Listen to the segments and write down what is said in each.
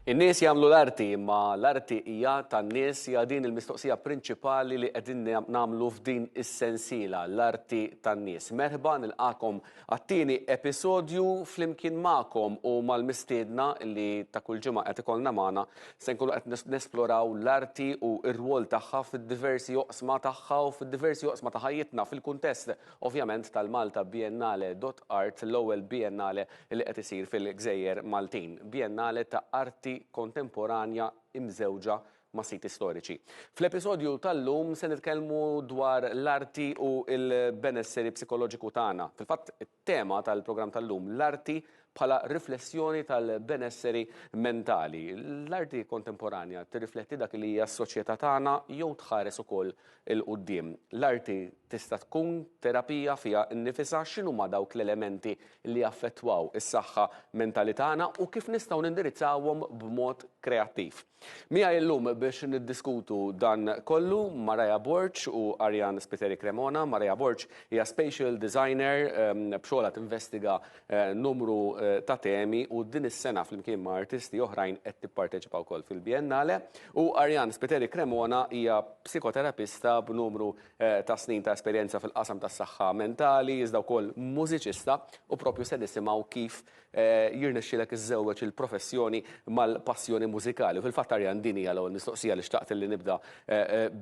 In-nies jagħmlu l-arti, imma l-arti hija tan-nies hija din il-mistoqsija prinċipali li qegħdin nagħmlu f'din is-sensiela, l-arti tan-nies. Merħba nilqakom għat-tieni episodju flimkien magħkom u mal-mistiedna li ta' kull ġimgħa qed ikollna magħna se nkunu qed nesploraw l-arti u r-rwol tagħha fid-diversi oqsma tagħha u fid-diversi oqsma ta' ħajjitna fil-kuntest ovvjament tal-Malta Biennale.art, l-ewwel biennale li qed isir fil-Gżejjer Maltin. Biennale ta' arti kontemporanja imżewġa ma' siti storiċi. Fl-episodju tal-lum se nitkellmu dwar l-arti u l-benesseri psikoloġiku tagħna. Fil-fatt it-tema tal-programm tal-lum l-arti bħala riflessjoni tal-benesseri mentali. L-arti kontemporanja tirrifletti dak li hija s-soċjetà tagħna jew tħares ukoll il-qudiem. L-arti tista' tkun terapija fiha nnifisha x'inhuma dawk l-elementi li affettwaw is-saħħa mentali tagħna u kif nistgħu nindirizzawhom b'mod kreattiv. Miegħi llum biex niddiskutu dan kollu Maraja Borċ u Arjan Spiteri Cremona. Maraja Borċ hija spatial designer b'xogħla tinvestiga numru ta' temi u din is-sena flimkien ma' artisti oħrajn qed tipparteċipa wkoll fil-Biennale u Arjan Spiteri Cremona hija psikoterapista b'numru ta' snin ta' esperjenza fil-qasam tas-saħħa mentali, iżda wkoll mużiċista u propju se nisimgħu kif jirnexxielek iżżewweġ il-professjoni mal-passjoni mużikali. Fil-fatt Arjan din hija l-ewwel mistoqsija li xtaqt li nibda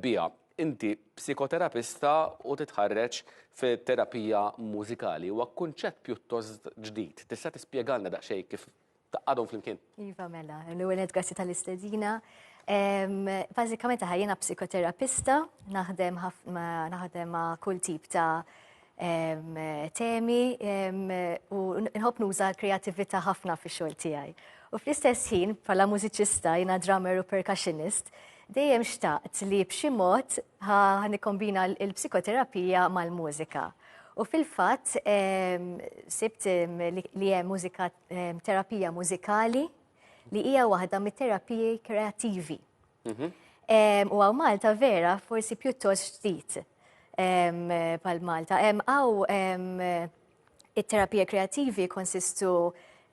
biha. Inti psikoterapista u titħarreġ fit-terapija mużikali huwa kunċett pjuttost ġdid. Tista' tispjegalna daqsxejn kif taqgħadhom flimkien? Iva mela, l-ewwel grazzi tal-istedina. Bażikament jiena psikoterapista, naħdem ma' kull tip ta' temi u nħobb nuża l-kreattività ħafna fix-xogħol tiegħi. U fl-istess ħin bħala mużiċista jiena drummer u percussionist, dejjem xtaqt li b'xi mod nikkombina l-psikoterapija mal-mużika. U fil-fatt sibt li hemm mużika terapija mużikali li hija waħda mit-terapiji kreattivi. U għaw Malta vera forsi pjuttost ġdid bħal Malta. Għaw it-terapija kreattivi konsistu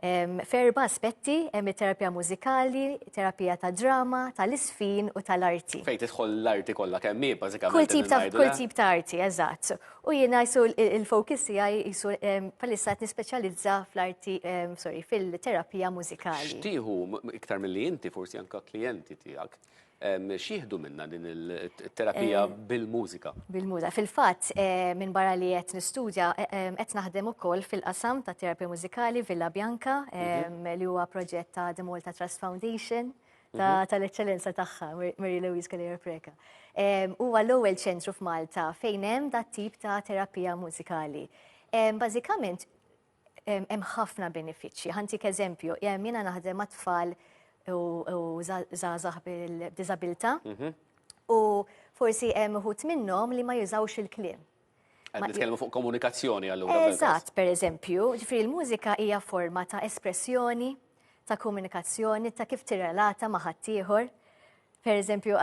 f'erba' aspetti, hemm it-terapija mużikali, terapija ta' drama, tal-isfin u tal-arti. Fejn tidħol l-arti kollha kemm hi bażikament. Kull tip ta' arti, eżatt. U jiena il-fokus tiegħi jisu bħalissa qed nispeċjalizza fl-arti, fil-terapija mużikali. X'tieħu iktar milli inti forsi anke klijenti tiegħek x'jieħdu minnha din il-terapija bil-mużika? Bil-mużika. Fil-fatt minn barra li qed nistudja qed naħdem ukoll fil-qasam ta' terapija mużikali Villa Bianca li huwa proġett ta' The Malta Trust Foundation tal-eċċellenza tagħha Mary Louise Calleja Preka. Huwa l-ewwel ċentru f'Malta fejn hemm dat tip ta' terapija mużikali. Bażikament hemm ħafna benefiċċji. Ħantik eżempju, jiena naħdem ma' tfal u żgħażagħ bil-diżabilità u forsi hemm uħud minnhom li ma jużawx il-kliem. Qed nitkellmu fuq komunikazzjoni allura. Eżatt, pereżempju, ġifieri l-mużika hija forma ta' espressjoni, ta' komunikazzjoni, ta' kif tirrelata ma' ħaddieħor. Pereżempju,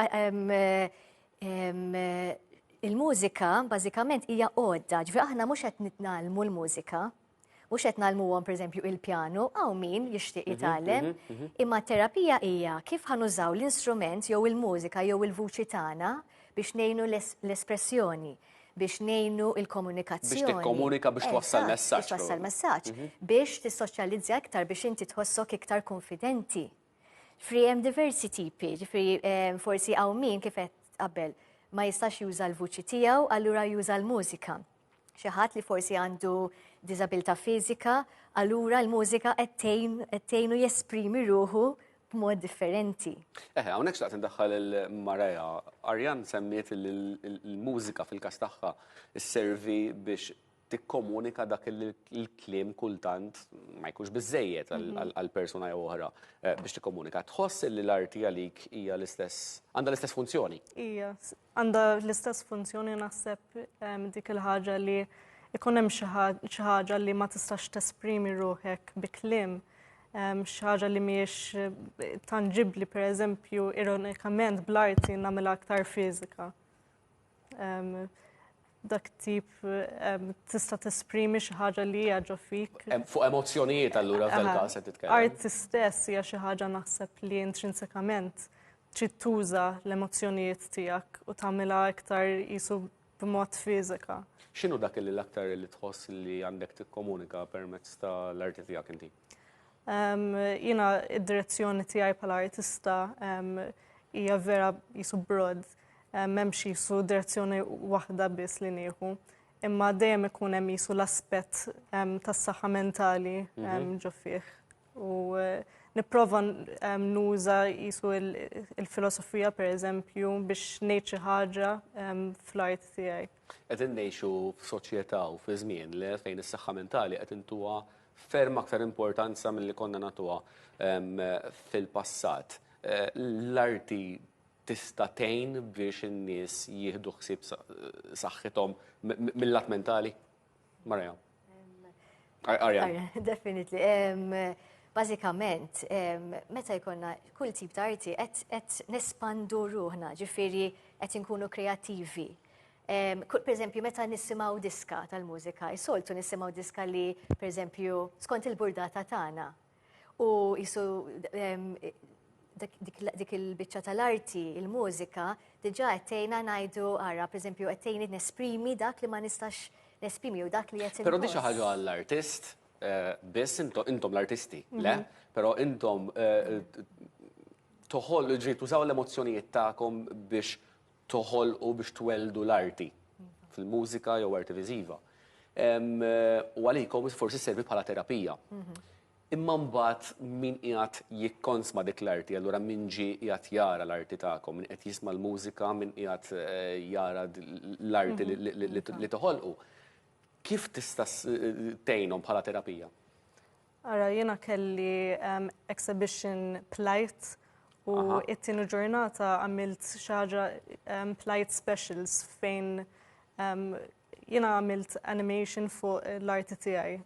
il-mużika bażikament hija għodda, ġifieri aħna mhux qed nitgħallmu l-mużika, mhux qed nagħlmuhom pereżempju il-pjanu, hawn min jixtieq jitgħallem, imma t-terapija hija kif ħanużaw l-instrument jew il-mużika jew il-vuċi tagħna biex ngħinu l-espressjoni, biex ngħinu l-komunikazzjoni. Biex tikkomunika biex twassal messaġġ. Biex twassal messaġġ, biex tissoċjalizza iktar biex inti tħossok iktar konfidenti. Ġifieri hemm diversi tipi, ġifieri forsi hawn min kif qed qabel ma jistax juża l-vuċi tiegħu, allura juża l-mużika. Xi ħadd li forsi għandu diżabilità fiżika, allura l-mużika qed tgħinu jesprimi ruħu b'mod differenti. Hawnhekk xtaqt indaħħal il-Maraja. Arjan semmiet il-mużika fil-każ tagħha isservi biex tikkomunika dak il-kliem kultant ma jkunx biżżejjed għall-persuna jew oħra biex tikkomunika. Tħoss li l-arti għalik hija għandha l-istess funzjoni? Hija, għandha l-istess funzjoni naħseb dik il-ħaġa li ikun hemm xi ħaġa li ma tistax tesprimi ruħek bi kliem, xi ħaġa li mhijiex tangibbli pereżempju ironikament bl-arti nagħmilha aktar fiżika. dak tip tista' tesprimi xi ħaġa li hija ġo fik. Fuq emozzjonijiet allura f'dal-każ qed titkellem. Art stess hija xi ħaġa naħseb li intrinsikament trid tuża l-emozzjonijiet tiegħek u tagħmilha iktar qisu b'mod fiżika. X'inhu dak li l-aktar li tħoss li għandek tikkomunika permezz tal-arti tiegħek inti? Jiena id-direzzjoni tiegħi bħala artista hija vera qisu broad. M'hemmx qisu direzzjoni waħda biss li nieħu. Imma dejjem ikun hemm qisu l-aspett tas-saħħa mentali ġo fih. U nipprova nuża qisu il-filosofija pereżempju biex ngħid xi ħaġa fl-art tiegħi. Qegħdin ngħixu f'soċjetà u fi żmien li fejn is-saħħa mentali qed intuha ferm aktar importanza milli konna nagħtuha fil-passat. L-arti tista' tgħin biex in-nies jieħdu ħsieb saħħithom mill-lat mentali? Marja. Arja. Definitely. Bażikament, meta jkollna kull tip ta' arti qed nespandu ruħna, ġifieri qed inkunu kreattivi. Per meta nisimgħu diska tal-mużika, soltu nisimgħu diska li, per skont il-burdata tagħna. U jisu dik il-biċċa tal-arti, il-mużika, diġà qed tgħinna ngħidu ara, per qed tgħinni nesprimi dak li ma nistax nesprimi u dak li qed. Però di xi ħaġa għall-artist, biss intom l-artisti, le? Però intom tużaw l-emozzjonijiet tagħkom biex toħolqu biex tweldu l-arti fil-mużika jew arti viżiva. U għalikom forsi servi bħala terapija. Imma mbagħad min qiegħed jikkonsma dik l-arti, allura min ġie qiegħed jara l-arti tagħkom, min qed jisma' l-mużika, min qiegħed jara l-arti li toħolqu. Kif tista' tgħinhom bħala terapija? Ara jiena kelli exhibition plajt u it-tieni ġurnata għamilt xi ħaġa plajt specials fejn jiena għamilt animation fuq l-arti tiegħi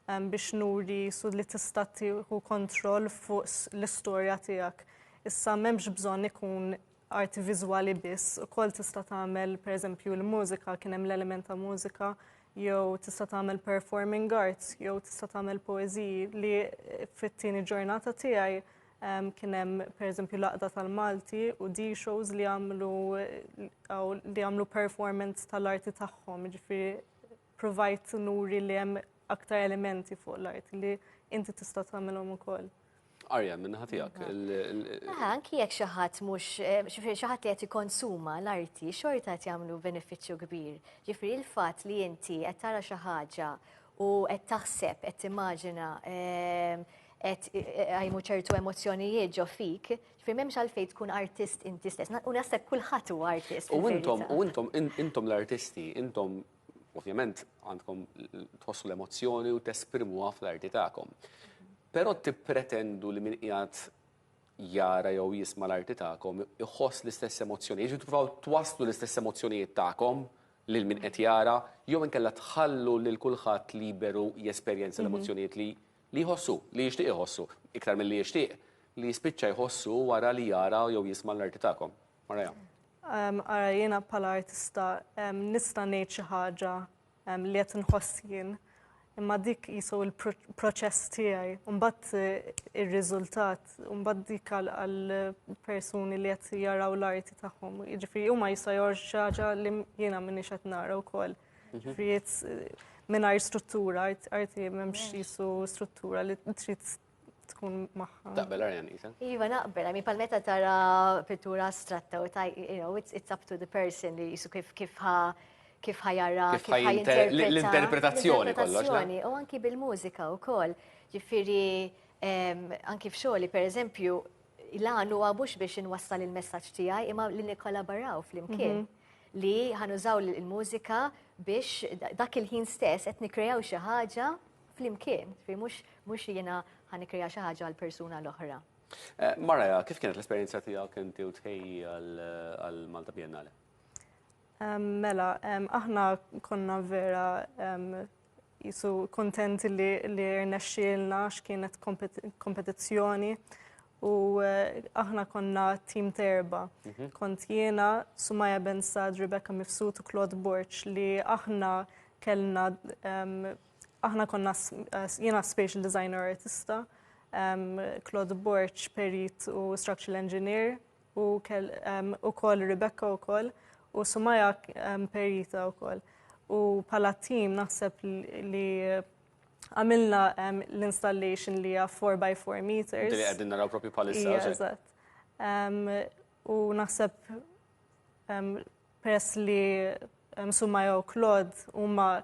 biex nuri li tista' tieħu kontroll fuq l-istorja tiegħek. Issa m'hemmx bżonn ikun arti viżwali biss, ukoll tista' tagħmel pereżempju l-mużika, kien hemm l-element ta' mużika, jew tista' tagħmel performing arts, jew tista' tagħmel poeżiji li fit-tieni ġurnata tiegħi kien hemm pereżempju laqda tal-Malti u di shows li għamlu performance tal-arti tagħhom, ġifieri provajt nuri li hemm aktar elementi fuq l-arti li inti tista' tagħmelhom ukoll. Arja, minnaħa tiegħek. Anki jekk xi ħadd mhux xi ħadd li qed ikkonsuma l-arti xorta qed jagħmlu benefiċċju kbir. Ġifieri l-fatt li inti qed tara xi ħaġa u qed taħseb, qed timmaġina qed għajmu ċertu emozzjonijiet ġo fik, ġifieri m'hemmx għalfejn tkun artist inti stess. U naħseb kulħadd huwa artist. U intom l-artisti, intom ovvjament għandkom tħossu l-emozzjoni u tesprimuha fl-arti tagħkom. Però tippretendu li min qiegħed jara jew jisma' l-arti tagħkom iħoss l-istess emozzjonijiet, jiġu tfgħu twasslu l-istess emozzjonijiet tagħkom lil min qed jara, jew inkella tħallu lil kulħadd liberu jesperjenza l-emozzjonijiet li jħossu, li jixtieq iħossu, iktar milli jixtieq, li jispiċċa jħossu wara li jara jew jisma' l-arti tagħkom. Marja. Ara jiena bħala artista nista' ngħid xi ħaġa li qed inħoss jien, imma dik qisu l-proċess tiegħi, u mbagħad ir-riżultat, u mbagħad dik għall-persuni li qed jaraw l-arti tagħhom. Jiġifieri huma jista' jgħor xi ħaġa li jiena m'iniex qed nara wkoll. Jiġifieri mingħajr struttura, arti m'hemmx qisu struttura li trid tkun magħha. Taqbel Arjan Isa? Iva naqbel, pal-meta tara pittura astratta u it's up to the person li jisu kif ħajara, kif ħajinterpreta. L-interpretazzjoni kollox. U anki bil-mużika wkoll. Ġifieri anki f'xogħli pereżempju il-għan huwa mhux biex inwassal il-messaġġ tiegħi imma li nikkolaboraw flimkien. Li ħanużaw il-mużika biex dak il-ħin stess qed nikkreaw xi ħaġa flimkien. Mhux jiena ħanikrea xi ħaġa għall-persuna l-oħra. Marja, kif kienet l-esperjenza tiegħek inti u tħejji għall-Malta Biennale? Mela, aħna konna vera jisu kontenti li rnexxielna x'kienet kompetizzjoni u aħna konna team terba. Kont jiena, Sumaya Ben Sad, Rebecca Mifsud u Claude Borch li aħna kellna aħna konna jiena spatial designer artista, Claude Borch perit u structural engineer u koll Rebecca u koll u Sumaya perita u koll. U pala team naħseb li għamilna l-installation li hija 4x4 meters. Dili għedin naraw propju palissa. Eżatt. U naħseb peress li Sumaya u Claude huma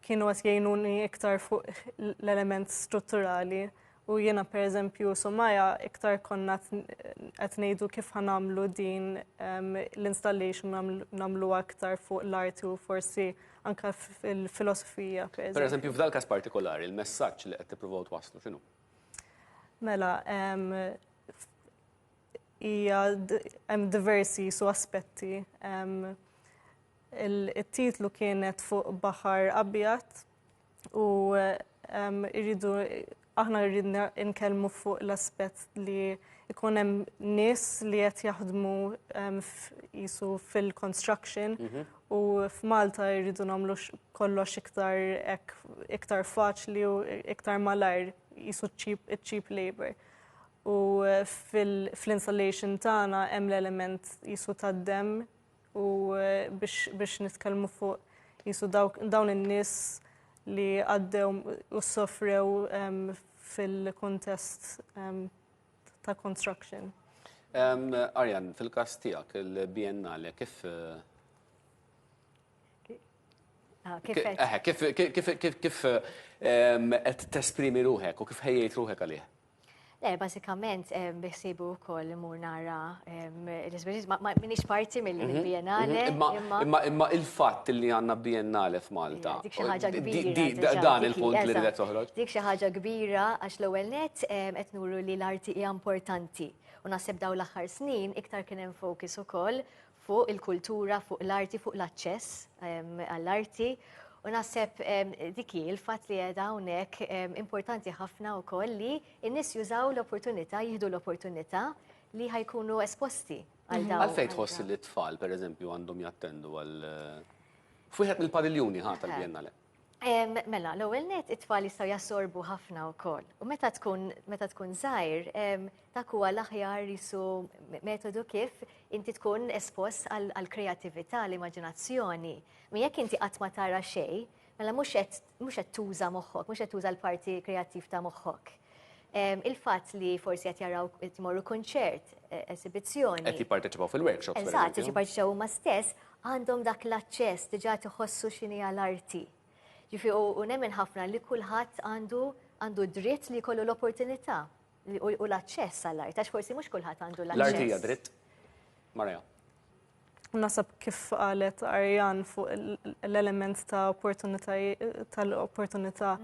kienu għat jgħinuni iktar fuq l-element strutturali u jiena per eżempju Sumaya iktar konna qed ngħidu kif ħanamlu din l-installation namlu aktar fuq l-arti u forsi anka fil-filosofija. Per eżempju f'dal każ partikolari, il-messaġġ li qed tippruvaw twasslu x'inhu? Mela, hemm diversi su aspetti. Il-titlu kienet fuq Baħar Abjad u aħna rridna nkellmu fuq l-aspett li ikun hemm nies li qed jaħdmu qisu fil-construction u f'Malta jridu nagħmlu kollox iktar faċli u iktar malajr qisu cheap labor. U fl-installation tagħna hemm l-element qisu tad-demm u biex nitkellmu fuq qisu dawn in-nies li għaddew u soffrew fil-kontest ta' construction. Arjan, fil-każ tiegħek il-Biennale kif qed tesprimi ruħek u kif ħejjejt ruħek għalih? Basikament, biħsibu wkoll imur nara minix parti mill-Biennale. Imma il-fatt li għandna Biennale f'Malta. Dik xi ħaġa kbira. Dan il-punt li ridet toħroġ. Dik xi ħaġa kbira għax l-ewwel nett qed nuru li l-arti hija importanti. U naħseb dawn l-aħħar snin iktar kien hemm fokus ukoll fuq il-kultura, fuq l-arti, fuq l-aċċess għall-arti. U naħseb diki il-fatt li qiegħda hawnhekk importanti ħafna wkoll li n-nies jużaw l-opportunità, jieħdu l-opportunità li ħajkunu esposti għal dawn. Għalfejn tħoss li t-tfal pereżempju għandhom jattendu għal fuħet mill-padiljuni tal-Biennale? Mela, l-ewwel net it-tfal jistgħu jassorbu ħafna wkoll. U meta tkun żgħir, dak huwa l-aħjar jisu metodu kif inti tkun espost għal kreattività, l-immaġinazzjoni. Ma jekk inti qatt ma tara xejn, mela mhux qed tuża moħħok, mhux qed tuża l-parti kreattiv ta' moħħok. Il-fatt li forsi qed jaraw qed imorru kunċert, esibizzjoni. Qed jipparteċipaw fil-workshops. Eżatt, qed jipparteċipaw huma stess, għandhom dak l-aċċess diġà tħossu x'inhi l-arti. U nemmen ħafna li kulħadd għandu dritt li jkollu l-opportunità u l-aċċess għall-art, għax forsi mhux kulħadd għandu l-aċċess. L-art hija dritt? Marja. Nasab kif qalet Arjan fuq l-element ta' tal-opportunità,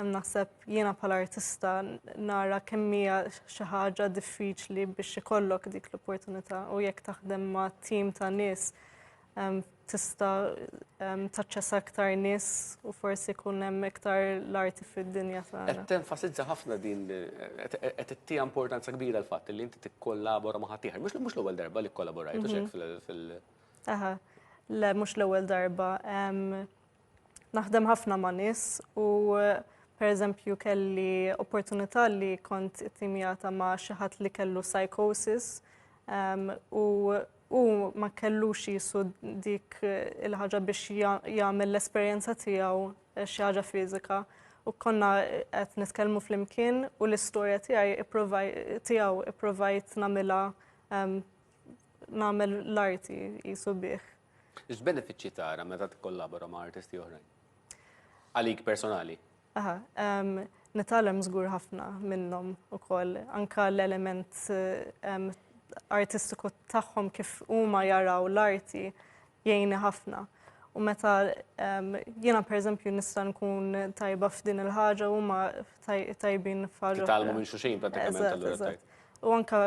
naħseb jiena bħala artista nara kemm hija xi ħaġa diffiċli biex ikollok dik l-opportunità u jekk taħdem ma' tim ta' nies tista' taċċessa aktar nies u forsi jkun hemm iktar l-arti fid-dinja tagħna. Qed tenfasizza ħafna din qed ittieha importanza kbira l-fatt li inti tikkollabora ma' ħadd ieħor. Mhux l-ewwel darba li kkollaborajtu hekk fil. Aha, le mhux l-ewwel darba. Naħdem ħafna ma' nies u pereżempju kelli opportunità li kont ittimjata ma' xi ħadd li kellu psychosis u ma kellux jisu dik il-ħaġa biex jagħmel l-esperjenza tiegħu xi ħaġa fiżika u konna qed nitkellmu flimkien u l-istorja tiegħu ipprovajt nagħmilha nagħmel l-arti jisu bih. X'benefiċċji tara meta tikkollabora ma' artisti oħrajn? Għalik personali? Aha, nitgħallem żgur ħafna minnhom ukoll anke l-element artistiku tagħhom kif huma jaraw l-arti jgħinni ħafna. U meta jiena pereżempju nista' nkun tajba f'din il-ħaġa huma tajbin f'ħaġa. Titgħallmu minn xulxin prattikament allura. U anke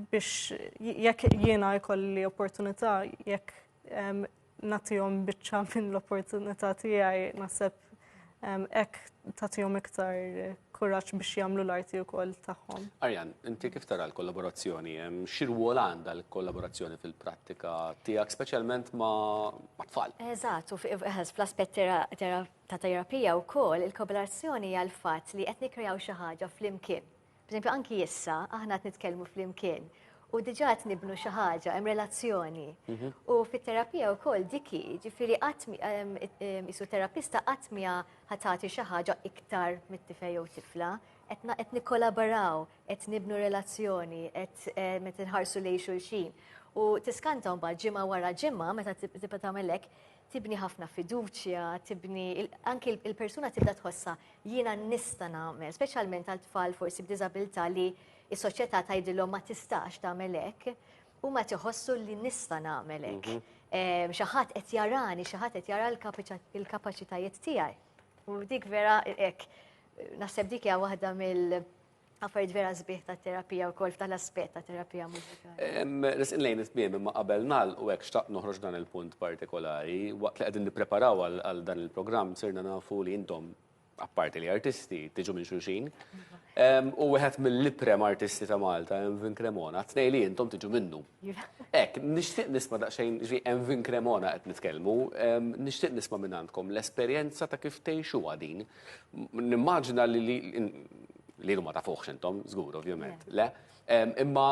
biex jekk jiena jkolli opportunità jekk nagħtihom biċċa minn l-opportunità tiegħi naħseb hekk tagħtihom iktar kuraġġ biex jagħmlu l-arti wkoll tagħhom. Arjan, inti kif tara l-kollaborazzjoni? X'irwol għandha l-kollaborazzjoni fil-prattika tiegħek speċjalment ma' tfal? Eżatt, u fl-aspett ta' terapija wkoll il-kollaborazzjoni hija l-fatt li qed nikkreaw xi ħaġa flimkien. Pereżempju anki issa aħna qed nitkellmu flimkien. U diġà qed nibnu xi ħaġa, hemm relazzjoni. U fit-terapija wkoll diki, ġifieri isu terapista qatt miha ħatati xi ħaġa iktar mit-tifel jew tifla, qed nikkolaboraw, qed nibnu relazzjoni, qed meta nħarsu lejn xulxin. U tiskanta mbagħad ġimgħa wara ġimgħa meta tibda tagħmel hekk, tibni ħafna fiduċja, tibni anke il-persuna tibda tħossha jiena nista' nagħmel, speċjalment għal tfal forsi b'diżabilità li is-soċjetà tgħidilhom ma tistax tagħmel hekk, u ma tiħossu li nista' nagħmel hekk. Xi ħadd qed jarani, xi ħadd qed jara l-kapaċitajiet tiegħi. U dik vera hekk naħseb dik hija waħda mill-affarijiet vera sbieħ tat-terapija wkoll tal-aspett ta' terapija mużikali. Risqin lejn it-tmiem imma qabel nagħlqu hekk xtaqt noħroġ dan il-punt partikolari waqt li qegħdin nippreparaw għal dan il-programm sirna nafu li intom apparti li artisti tiġu minn xulxin. U wieħed mill-iprem artisti ta' Malta, Envin Cremona, tnej li intom tiġu minnu. Ek, nixtieq nisma' daqsxejn Envin Cremona qed nitkellmu, nixtieq nisma' minn għandkom l-esperjenza ta' kif tgħixuha din. Nimmaġina li ma tafuħx intom, żgur ovvjament, le? Imma,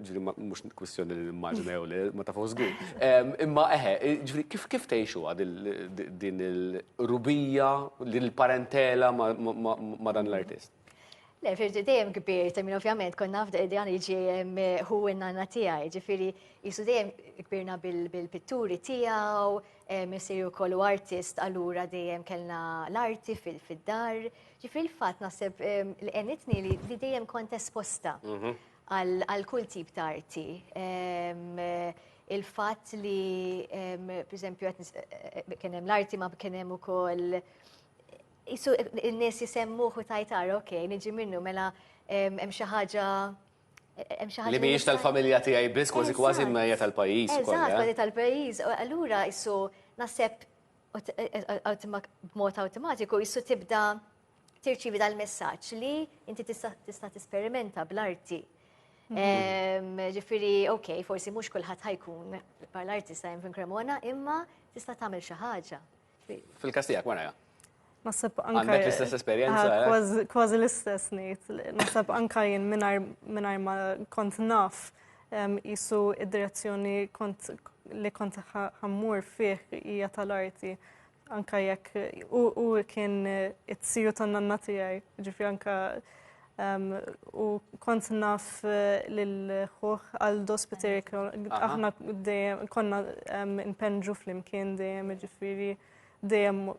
ġiri mux kwistjoni li nimmaġina jew li ma tafuħ żgur. Imma ġiri kif tgħixuha din il-rubija, l-parentela ma' dan l-artist? Le, firġi dejjem kbir, ta' minn ovvjament konna nafda id-għan iġi hu n-nanna tijaj, ġifiri jisu dejjem kbirna bil-pitturi tijaw, messiru kollu artist, allura dejjem kellna l-arti fil-dar, ġifiri l-fat nasib l-enitni li dejjem kont esposta għal kull tip ta' arti. Il-fat li, per esempio, kienem l-arti ma kienem u koll Isu il-nies jisemmuħu tajtar, ok, niġi minnu, mela hemm xi ħaġa li mhijiex tal-familja tiegħi biss kważi mejja tal-pajjiż ukoll. Eżatt, kważi tal-pajjiż. Allura isu naħseb b'mod awtomatiku isu tibda tirċivi dal-messaġġ li inti tista' tisperimenta bl-arti. Ġifieri, ok, forsi mhux kulħadd ħajkun bħall-artista Envin Cremona, imma tista' tagħmel xi ħaġa. Fil-każ tiegħek wara? Nasab Għandek l-istess esperjenza? Kważi l-istess ngħid. Nasab anka jien mingħajr ma kont naf jisu id-direzzjoni li kont ħammur fih hija tal-arti. Anka jekk u kien it-siju tan-nanna tiegħi, ġifieri anka u kont naf lil-ħuħ Aldo Spiteri, aħna dejjem konna npenġu flimkien dejjem, ġifieri dejjem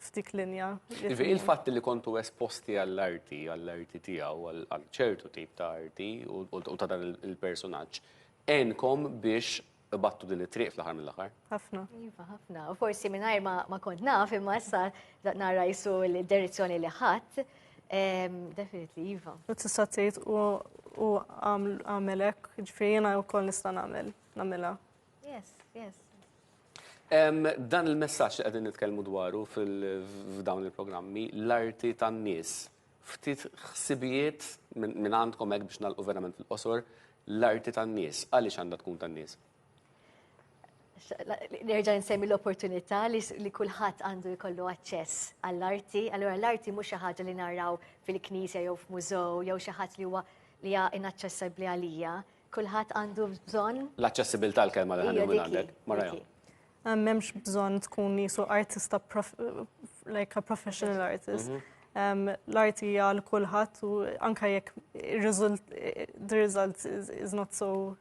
f'dik linja. Il-fatt li kontu esposti għall-arti tiegħu, għal ċertu tip ta' arti u ta' dan il-personaġġ, enkom biex battu din it-triq fl-aħħar mill-aħħar? Ħafna. Iva, ħafna. U forsi mingħajr ma kont naf, imma issa nara jisu l-direzzjoni li ħadd, definitely iva. U tista' tgħid u għamel hekk, ġifieri jiena wkoll nista' nagħmilha. Yes, yes. Dan il-messaġġ li qegħdin nitkellmu dwaru f'dawn il-programmi, l-arti tan-nies. Ftit ħsibijiet minn għandkom hekk biex nagħlqu verament fil-qosor, l-arti tan-nies. Għaliex għandha tkun tan-nies? Nerġa' nsemmi l-opportunità li kulħadd għandu jkollu aċċess għall-arti. Allura l-arti mhux xi ħaġa li naraw fil-knisja jew f'mużew jew xi ħadd li hija inaċċessibbli għalija. Kulħadd għandu bżonn. L-aċċessibilità l-kelma li ħandu minn għandek. Marajja. Memx bżonn tkun jisu artista like a professional artist. L-arti hija l kulħadd u anke jekk the result is not so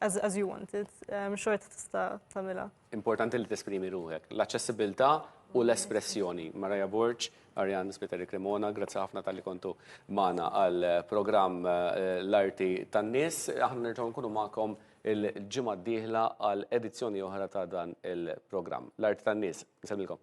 as you want it, xorta tista' tagħmilha. Importanti li tesprimi ruħek. L-aċċessibilità u l-espressjoni. Marajja Borġ, Arjan Spiteri Cremona, grazzi ħafna tal-li kontu magħna għal-programm l-arti tan-nies. Aħna nerġgħu nkunu magħkom il-ġimgħa d-dieħla għal edizzjoni oħra ta' dan il-programm. L-arti tan-nies. Nsemmilkom.